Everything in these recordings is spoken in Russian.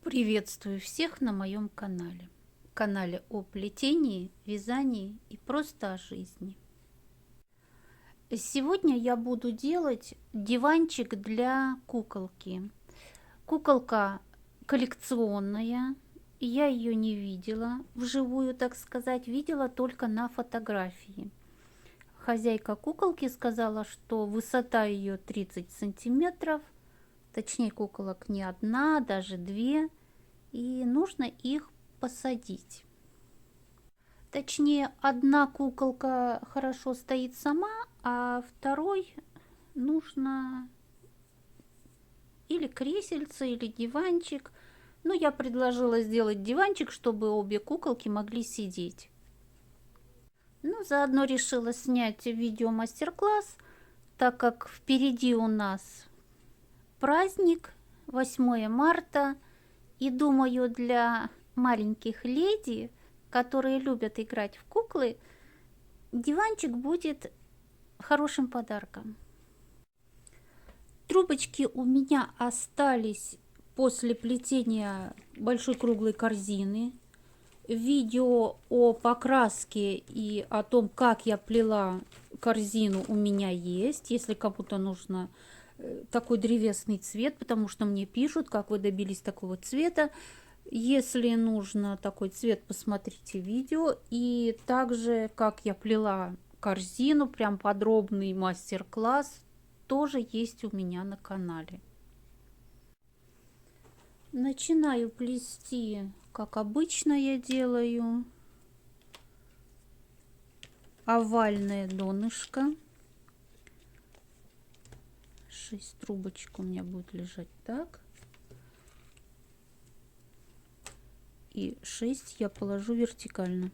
Приветствую всех на моем канале о плетении, вязании и просто о жизни. Сегодня я буду делать диванчик для куколки. Куколка коллекционная, я ее не видела вживую, так сказать, видела только на фотографии. Хозяйка куколки сказала, что высота ее 30 сантиметров, точнее куколок не одна, даже две, и нужно их посадить. Точнее, одна куколка хорошо стоит сама, а второй нужно или кресельце, или диванчик. Ну, я предложила сделать диванчик, чтобы обе куколки могли сидеть. Ну, заодно решила снять видео мастер-класс, так как впереди у нас праздник, 8 марта. И думаю, для маленьких леди, которые любят играть в куклы, диванчик будет хорошим подарком. Трубочки у меня остались после плетения большой круглой корзины. Видео о покраске и о том, как я плела корзину, у меня есть. Если кому-то нужно такой древесный цвет, потому что мне пишут, как вы добились такого цвета. Если нужно такой цвет, посмотрите видео. И также, как я плела корзину, прям подробный мастер-класс тоже есть у меня на канале. Начинаю плести, как обычно я делаю, овальное донышко. 6 трубочек у меня будет лежать так. И 6 я положу вертикально.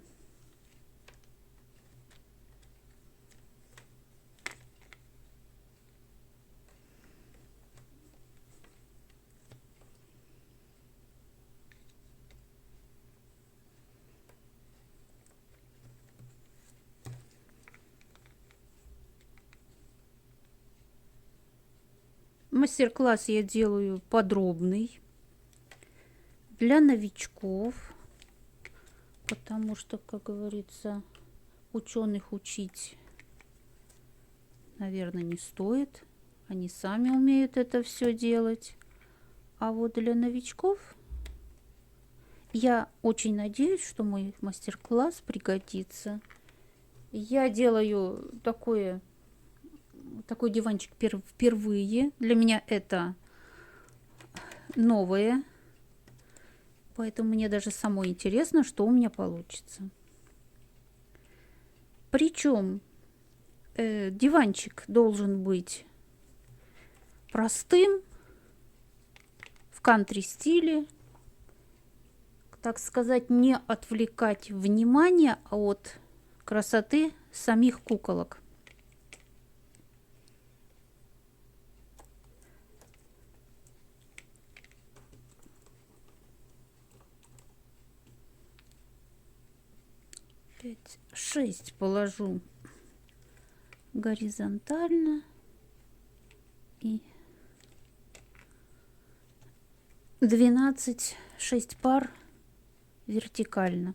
Мастер-класс я делаю подробный для новичков, потому что, как говорится, ученых учить, наверное, не стоит. Они сами умеют это все делать. А вот для новичков я очень надеюсь, что мой мастер-класс пригодится. Я делаю такой диванчик впервые. Для меня это новое. Поэтому мне даже самой интересно, что у меня получится. Причем диванчик должен быть простым, в кантри-стиле. Так сказать, не отвлекать внимание от красоты самих куколок. Пять, 6 положу горизонтально и 12, 6 пар вертикально.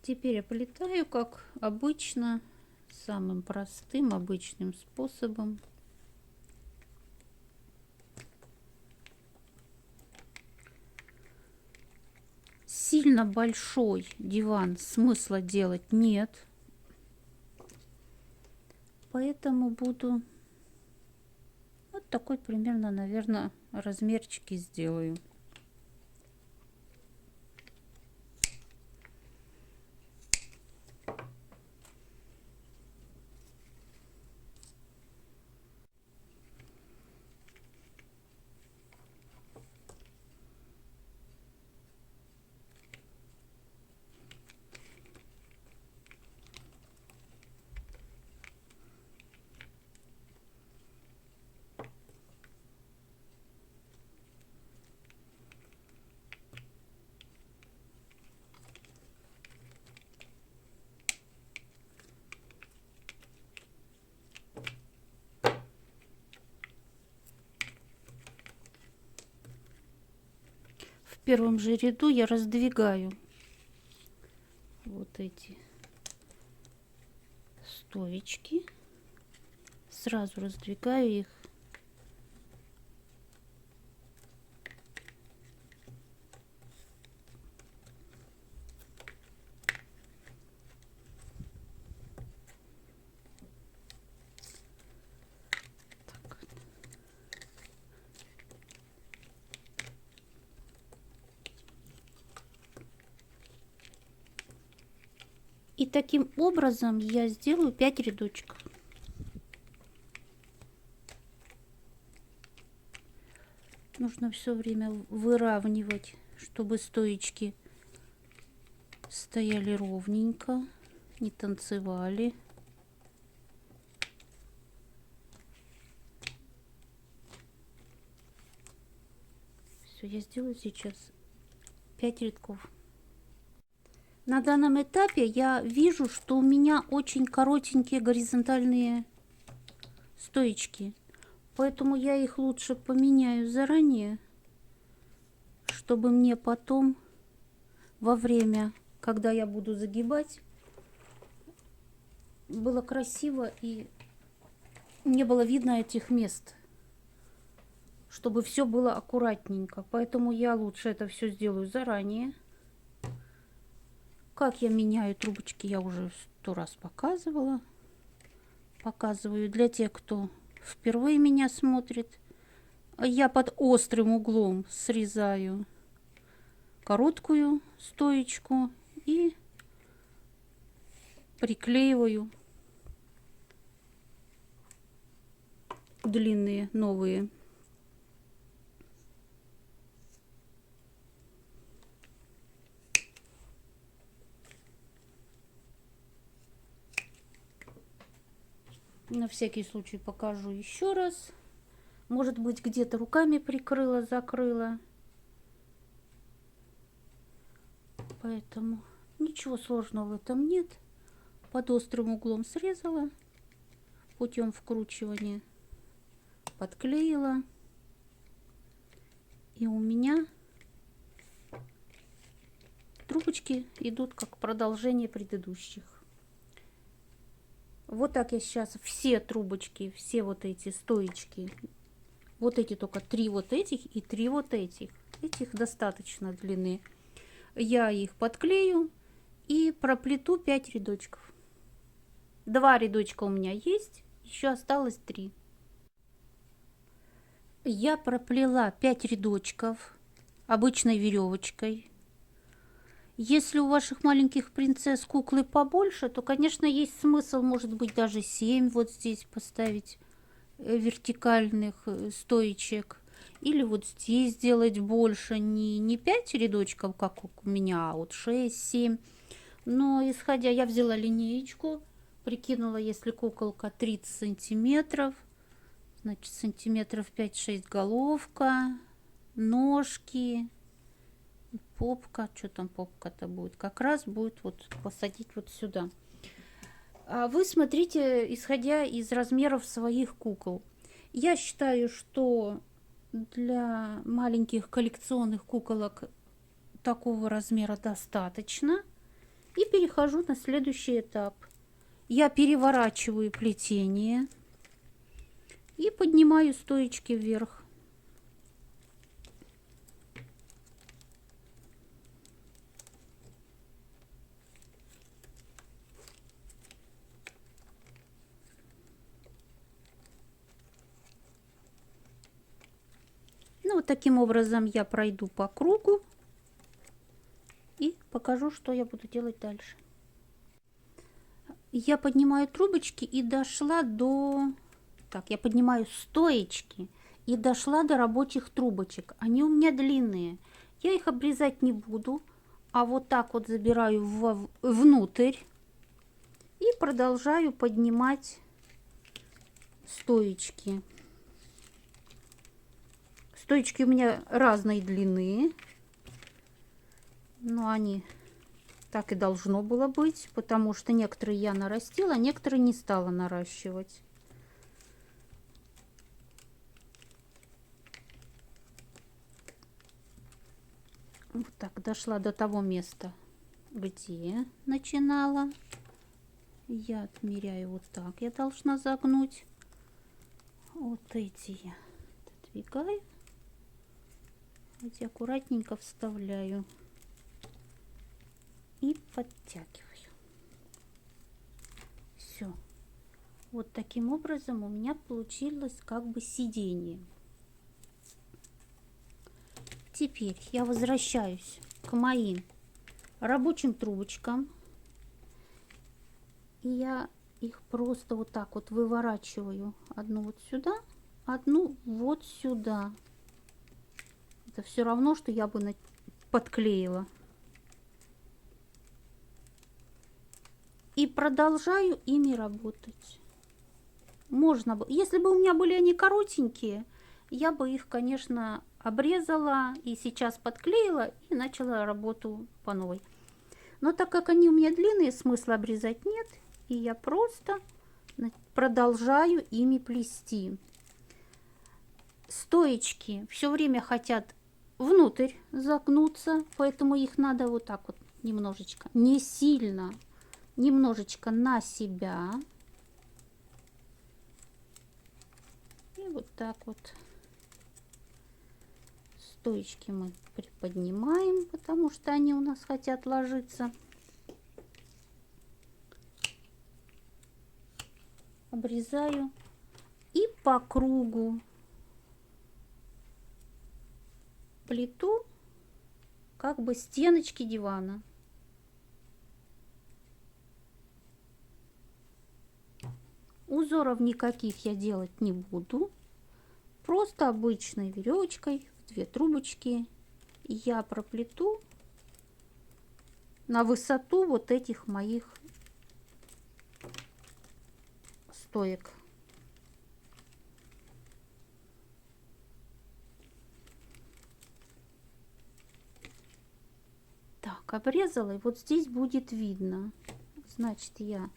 Теперь оплетаю, как обычно, самым простым обычным способом. Сильно большой диван смысла делать нет, поэтому буду вот такой примерно, наверное, размерчики сделаю. первом же ряду я раздвигаю вот эти стоечки. Сразу раздвигаю их. И таким образом я сделаю 5 рядочков. Нужно все время выравнивать, чтобы стоечки стояли ровненько, не танцевали. Все, я сделаю сейчас 5 рядков. На данном этапе я вижу, что у меня очень коротенькие горизонтальные стоечки. Поэтому я их лучше поменяю заранее, чтобы мне потом, во время, когда я буду загибать, было красиво и не было видно этих мест, чтобы все было аккуратненько. Поэтому я лучше это все сделаю заранее. Как я меняю трубочки, я уже 100 раз показывала. Показываю для тех, кто впервые меня смотрит. Я под острым углом срезаю короткую стоечку и приклеиваю длинные новые. На всякий случай покажу еще раз. Может быть, где-то руками прикрыла, закрыла. Поэтому ничего сложного в этом нет. Под острым углом срезала, путем вкручивания подклеила. И у меня трубочки идут как продолжение предыдущих. Вот так я сейчас все трубочки, все вот эти стоечки, вот эти только 3 вот этих и 3 вот этих. Этих достаточно длины. Я их подклею и проплету 5 рядочков. 2 рядочка у меня есть, еще осталось 3. Я проплела 5 рядочков обычной веревочкой. Если у ваших маленьких принцесс куклы побольше, то, конечно, есть смысл, может быть, даже 7 вот здесь поставить вертикальных стоечек. Или вот здесь сделать больше, не 5 рядочков, как у меня, а вот 6-7. Но исходя, я взяла линеечку, прикинула, если куколка 30 сантиметров, значит, сантиметров 5-6 головка, ножки, попка. Что там попка-то будет? Как раз будет вот посадить вот сюда. А вы смотрите, исходя из размеров своих кукол. Я считаю, что для маленьких коллекционных куколок такого размера достаточно. И перехожу на следующий этап. Я переворачиваю плетение и поднимаю стоечки вверх. Ну, вот таким образом я пройду по кругу и покажу, что я буду делать дальше. Я поднимаю трубочки и дошла до... Так, я поднимаю стоечки и дошла до рабочих трубочек. Они у меня длинные. Я их обрезать не буду, а вот так вот забираю внутрь и продолжаю поднимать стоечки. Стоечки у меня разной длины, но они так и должно было быть, потому что некоторые я нарастила, а некоторые не стала наращивать. Вот так дошла до того места, где начинала. Я отмеряю вот так. Я должна загнуть. Вот эти я отодвигаю. Эти аккуратненько вставляю. И подтягиваю. Все. Вот таким образом у меня получилось как бы сиденье. Теперь я возвращаюсь к моим рабочим трубочкам. И я их просто вот так вот выворачиваю. Одну вот сюда, одну вот сюда. Это все равно, что я бы подклеила. И продолжаю ими работать. Можно бы, если бы у меня были они коротенькие, я бы их, конечно, обрезала и сейчас подклеила и начала работу по новой. Но так как они у меня длинные, смысла обрезать нет, и я просто продолжаю ими плести. Стоечки все время хотят внутрь загнуться, поэтому их надо вот так вот немножечко, не сильно, немножечко на себя. И вот так вот стоечки мы приподнимаем, потому что они у нас хотят ложиться. Обрезаю и по кругу плиту как бы стеночки дивана. Узоров никаких я делать не буду. Просто обычной веревочкой в 2 трубочки я проплету на высоту вот этих моих стоек. Так, обрезала, и вот здесь будет видно. Значит, я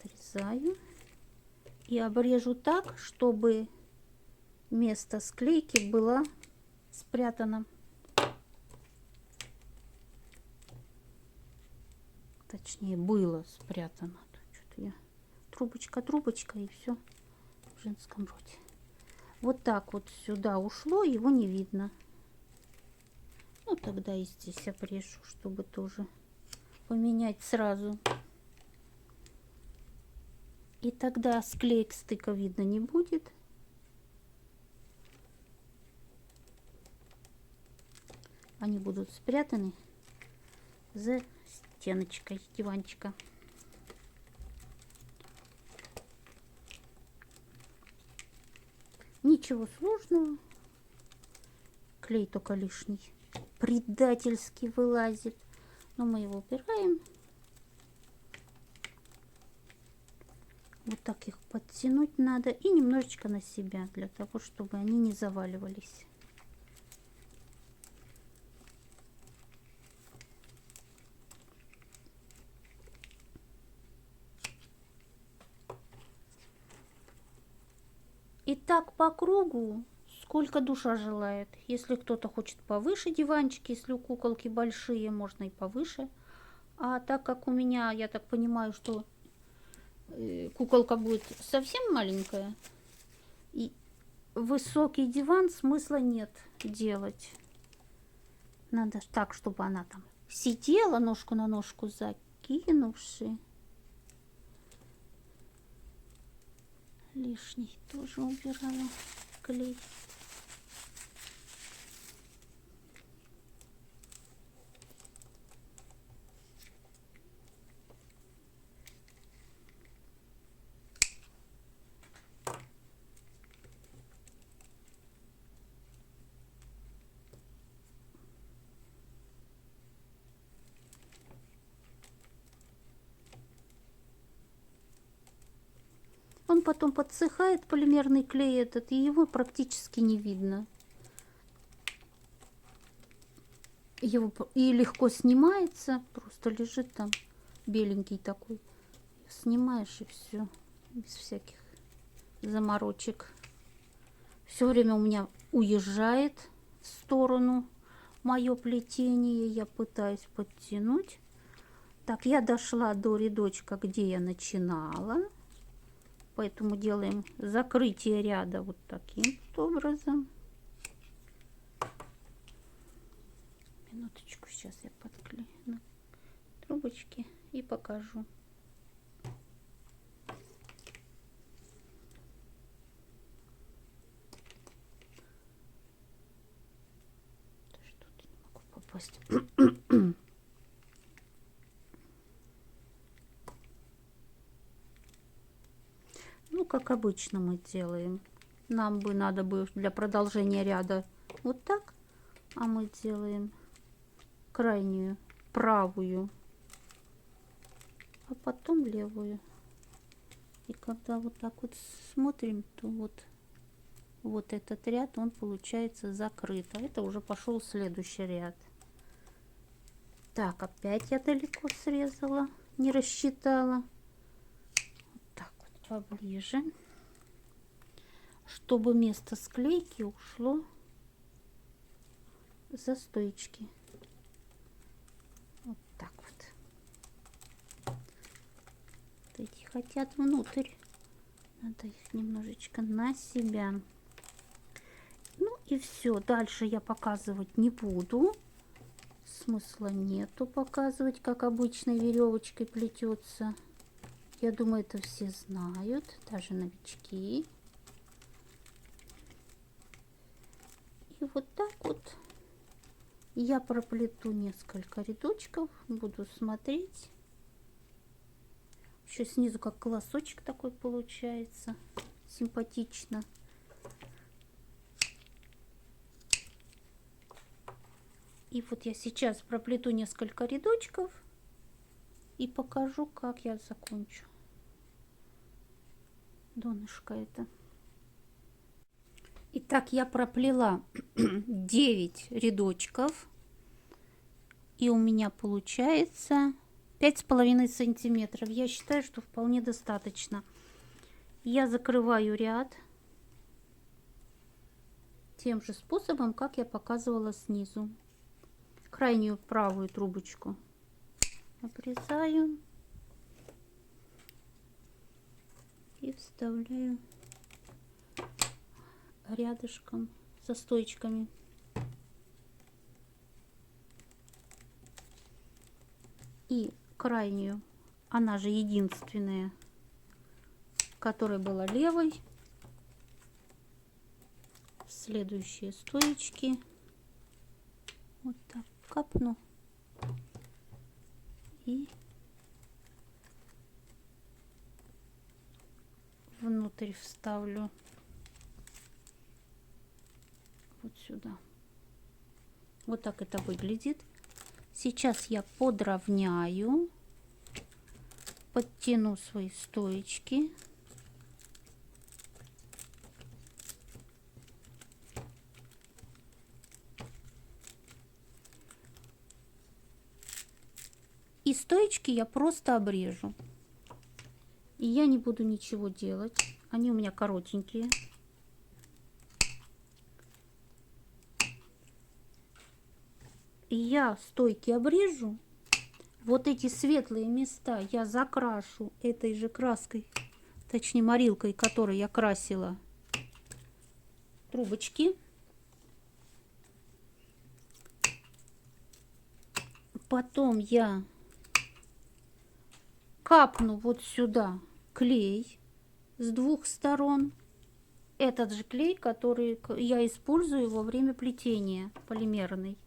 отрезаю и обрежу так, чтобы место склейки было спрятано. Точнее, было спрятано. Что-то я трубочка и все в женском роде. Вот так вот сюда ушло, его не видно. Ну, тогда и здесь обрежу, чтобы тоже поменять сразу. И тогда склеек стыка видно не будет. Они будут спрятаны за стеночкой диванчика. Ничего сложного. Клей только лишний предательски вылазит. Но мы его убираем. Вот так их подтянуть надо. И немножечко на себя, для того, чтобы они не заваливались. И так по кругу, сколько душа желает. Если кто-то хочет повыше диванчики, если у куколки большие, можно и повыше. А так как у меня, я так понимаю, что куколка будет совсем маленькая, и высокий диван смысла нет делать. Надо так, чтобы она там сидела, ножку на ножку закинувши. Лишний тоже убираю клей. Он потом подсыхает, полимерный клей этот, и его практически не видно. Его и легко снимается, просто лежит там беленький такой. Снимаешь и все, без всяких заморочек. Все время у меня уезжает в сторону мое плетение. Я пытаюсь подтянуть. Так, я дошла до рядочка, где я начинала. Поэтому делаем закрытие ряда вот таким вот образом. Минуточку, сейчас я подклею на трубочки и покажу. Что-то не могу попасть. Ну, как обычно мы делаем. Нам бы надо бы для продолжения ряда вот так, а мы делаем крайнюю правую, а потом левую. И когда вот так вот смотрим, то вот этот ряд, он получается закрыт. А это уже пошел следующий ряд. Так, опять я далеко срезала, не рассчитала. Поближе, чтобы место склейки ушло за стоечки. Вот так вот. Эти хотят внутрь, надо их немножечко на себя. Ну и все, дальше я показывать не буду, смысла нету показывать, как обычной веревочкой плетется. Я думаю, это все знают, даже новички. И вот так вот я проплету несколько рядочков, буду смотреть. Еще снизу как колосочек такой получается, симпатично. И вот я сейчас проплету несколько рядочков и покажу, как я закончу донышко это. Итак, я проплела 9 рядочков, и у меня получается 5,5 сантиметров. Я считаю, что вполне достаточно. Я закрываю ряд тем же способом, как я показывала снизу. Крайнюю правую трубочку обрезаю и вставляю рядышком со стоечками. И крайнюю, она же единственная, которая была левой, следующие стоечки вот так капну и внутрь вставлю вот сюда. Вот так это выглядит. Сейчас я подровняю, подтяну свои стоечки. И стоечки я просто обрежу. И я не буду ничего делать. Они у меня коротенькие. И я стойки обрежу. Вот эти светлые места я закрашу этой же краской, точнее морилкой, которой я красила трубочки. Потом я капну вот сюда клей с двух сторон. Этот же клей, который я использую во время плетения полимерный.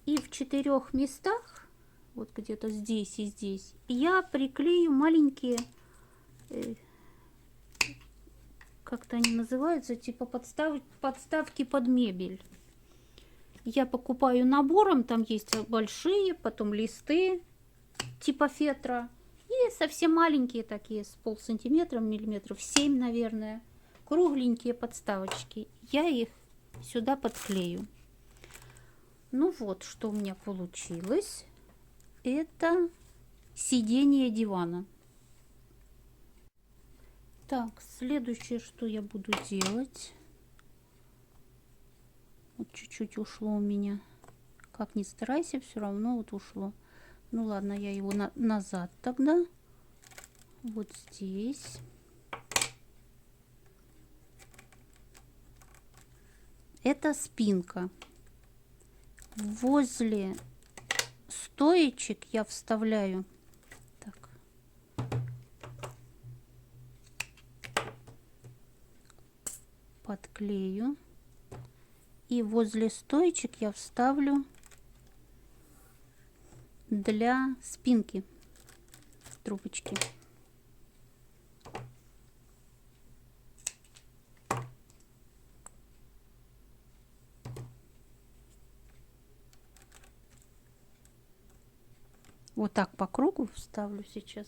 И в 4 местах, вот где-то здесь и здесь, я приклею маленькие, как-то они называются, типа подставки под мебель. Я покупаю набором, там есть большие, потом листы типа фетра. И совсем маленькие такие, с полсантиметра, миллиметров 7, наверное. Кругленькие подставочки. Я их сюда подклею. Ну вот, что у меня получилось. Это сиденье дивана. Так, следующее, что я буду делать. Вот чуть-чуть ушло у меня. Как ни старайся, все равно вот ушло. Ну ладно, я его назад тогда. Вот здесь. Это спинка. Возле стоечек я вставляю так, подклею, и возле стоечек я вставлю для спинки трубочки. Вот так по кругу вставлю сейчас.